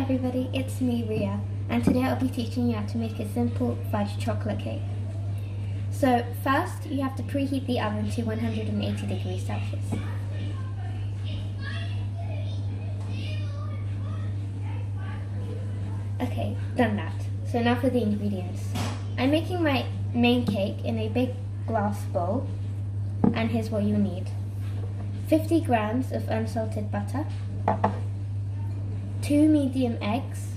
everybody, it's me Ria, and today I'll be teaching you how to make a simple fudge chocolate cake. So first you have to preheat the oven to 180 degrees Celsius. Okay, done that. So now for the ingredients. I'm making my main cake in a big glass bowl, and here's what you need. 50 grams of unsalted butter, 2 medium eggs,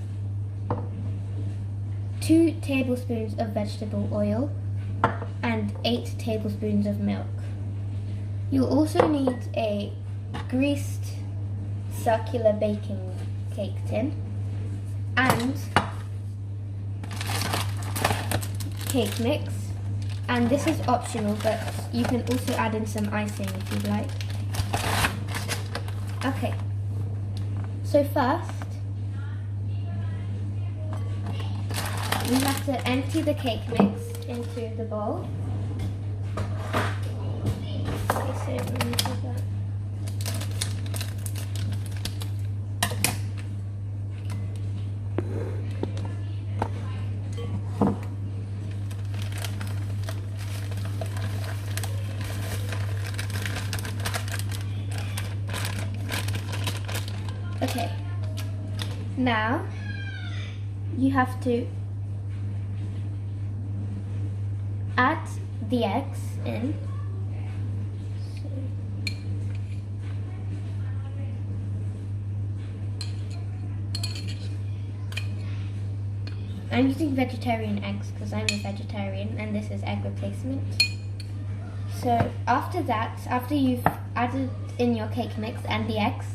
2 tablespoons of vegetable oil, and 8 tablespoons of milk. You'll also need a greased circular baking cake tin and cake mix, and this is optional, but you can also add in some icing if you'd like. Okay, so first we have to empty the cake mix into the bowl. Okay, so let me do that. Okay, now you have to add the eggs in. I'm using vegetarian eggs because I'm a vegetarian and this is egg replacement. So after that, after you've added in your cake mix and the eggs,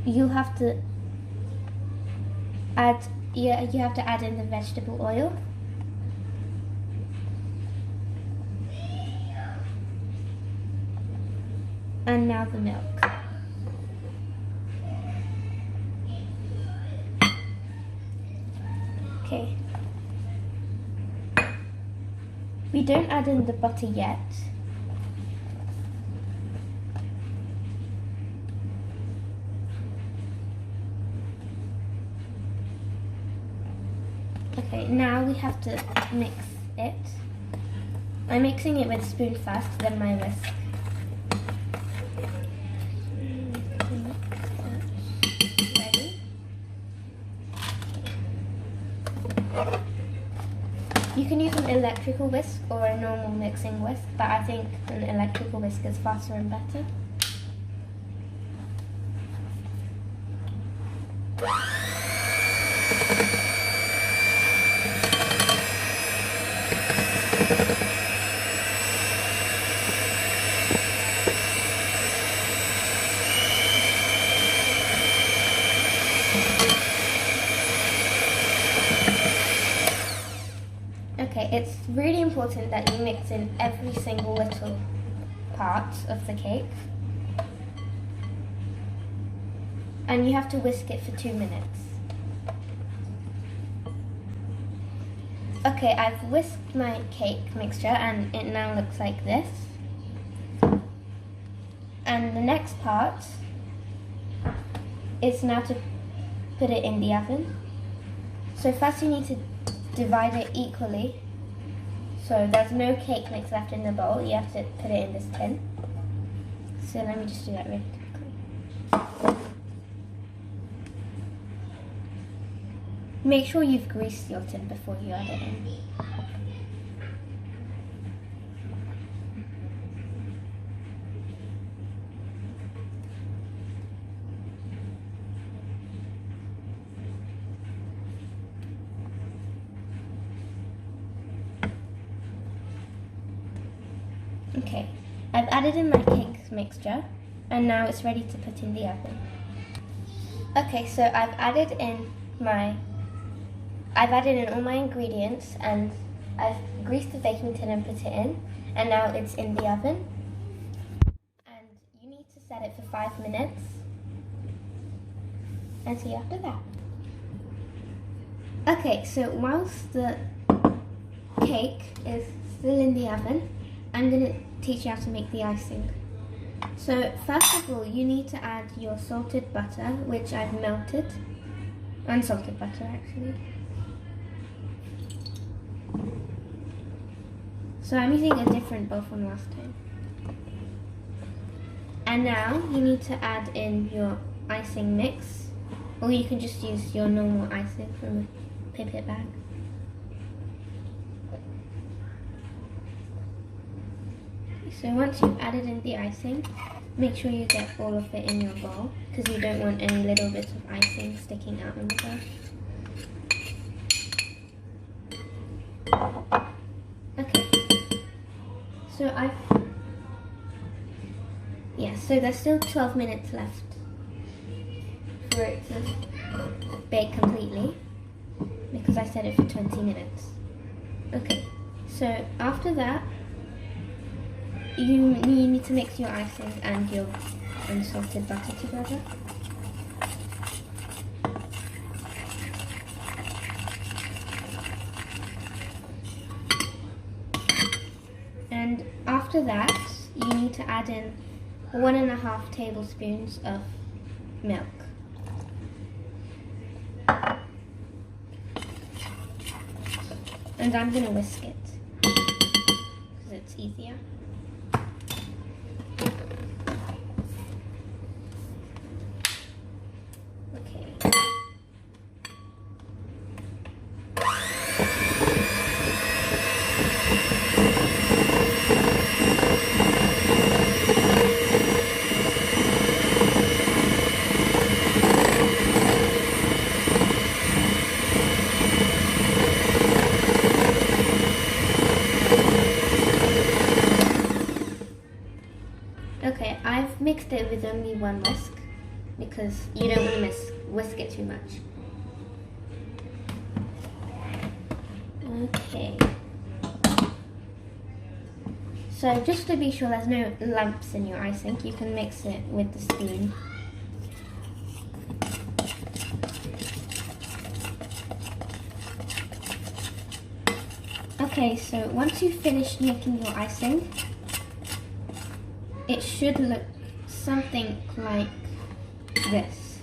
you have to add in the vegetable oil. And now the milk. Okay. We don't add in the butter yet. Okay, now we have to mix it. I'm mixing it with a spoon first, then my whisk. Ready? You can use an electrical whisk or a normal mixing whisk, but I think an electrical whisk is faster and better. Okay, it's really important that you mix in every single little part of the cake. And you have to whisk it for 2 minutes. Okay, I've whisked my cake mixture and it now looks like this. And the next part is now to put it in the oven. So first you need to divide it equally. So there's no cake mix left in the bowl, you have to put it in this tin. So let me just do that really quickly. Make sure you've greased your tin before you add it in. Okay, I've added in my cake mixture and now it's ready to put in the oven. Okay, so I've added in all my ingredients and I've greased the baking tin and put it in, and now it's in the oven. And you need to set it for 5 minutes and see you after that. Okay, so whilst the cake is still in the oven, I'm going to teach you how to make the icing. So first of all, you need to add your salted butter, which I've melted. Unsalted butter, actually. So I'm using a different bowl from last time. And now you need to add in your icing mix, or you can just use your normal icing from a pipette bag. So once you've added in the icing, make sure you get all of it in your bowl, because you don't want any little bits of icing sticking out on the bowl. Okay, so so there's still 12 minutes left for it to bake completely, because I set it for 20 minutes. Okay, so after that, you need to mix your icing and your unsalted butter together. And after that, you need to add in 1.5 tablespoons of milk. And I'm going to whisk it, because it's easier. Okay, I've mixed it with only one whisk, because you don't want to whisk it too much. Okay. So just to be sure there's no lumps in your icing, you can mix it with the spoon. Okay, so once you've finished making your icing, it should look something like this.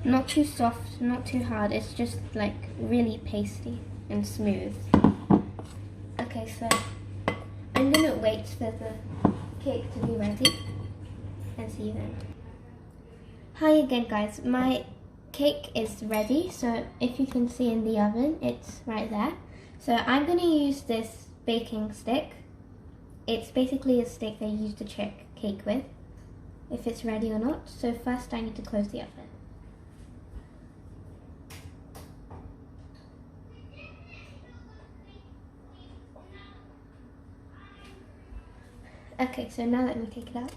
Not too soft, not too hard, it's just like really pasty and smooth. Okay, so I'm gonna wait for the cake to be ready and see you then. Hi again guys, my cake is ready, so if you can see in the oven, it's right there. So I'm gonna use this baking stick. It's basically a stick they use to check cake with, if it's ready or not. So first I need to close the oven. Okay, so now let me take it out.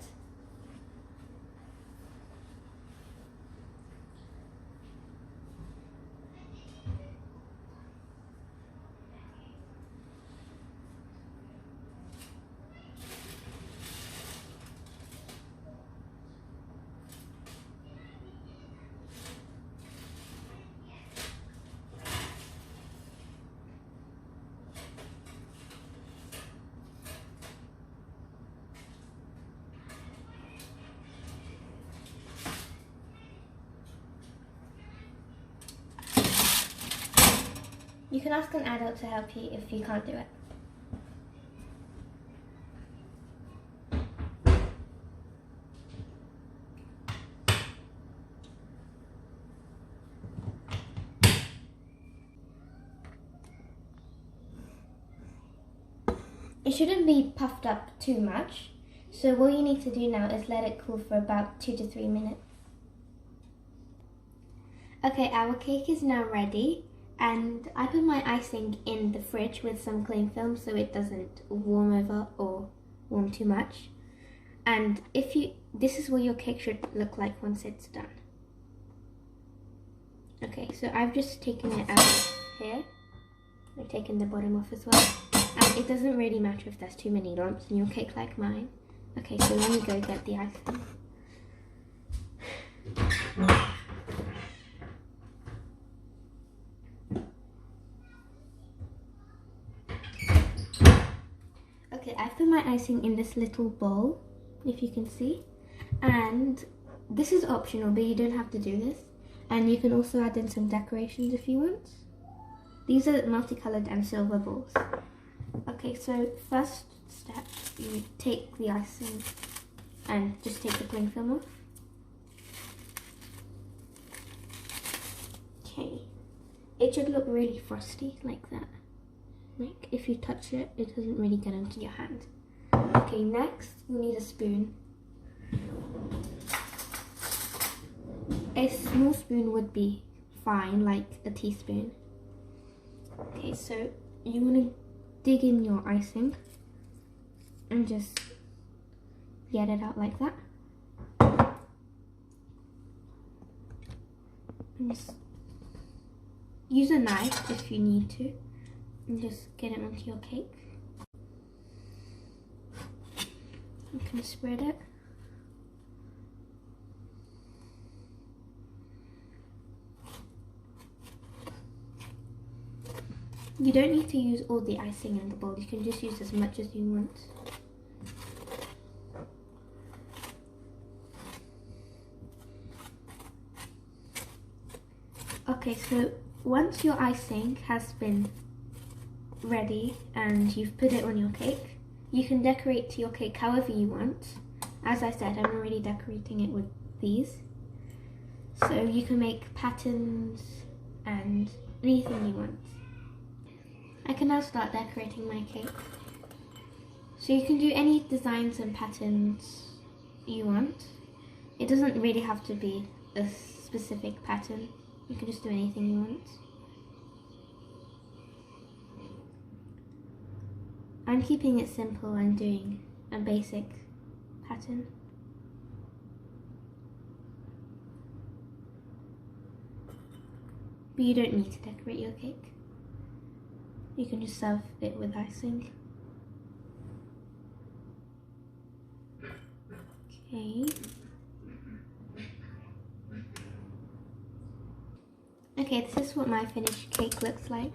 You can ask an adult to help you if you can't do it. It shouldn't be puffed up too much, so what you need to do now is let it cool for about 2 to 3 minutes. Okay, our cake is now ready. And I put my icing in the fridge with some cling film so it doesn't warm over or warm too much. And this is what your cake should look like once it's done. Okay, so I've just taken it out of here. I've taken the bottom off as well. And it doesn't really matter if there's too many lumps in your cake like mine. Okay, so let me go get the icing. Okay, I've put my icing in this little bowl if you can see. And this is optional, but you don't have to do this. And you can also add in some decorations if you want. These are multicolored and silver balls. Okay, so first step, you take the icing and just take the cling film off. Okay, it should look really frosty like that. Like if you touch it, it doesn't really get into your hand. Okay, next you need a spoon. A small spoon would be fine, like a teaspoon. Okay, so you want to dig in your icing and just get it out like that. And just use a knife if you need to, and just get it onto your cake. You can spread it. You don't need to use all the icing in the bowl, you can just use as much as you want. Okay, so once your icing has been ready and you've put it on your cake, you can decorate your cake however you want. As I said, I'm already decorating it with these. So you can make patterns and anything you want. I can now start decorating my cake. So you can do any designs and patterns you want. It doesn't really have to be a specific pattern. You can just do anything you want. I'm keeping it simple and doing a basic pattern. But you don't need to decorate your cake. You can just serve it with icing. Okay. Okay, this is what my finished cake looks like.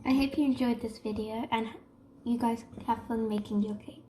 I hope you enjoyed this video and you guys have fun making your cake.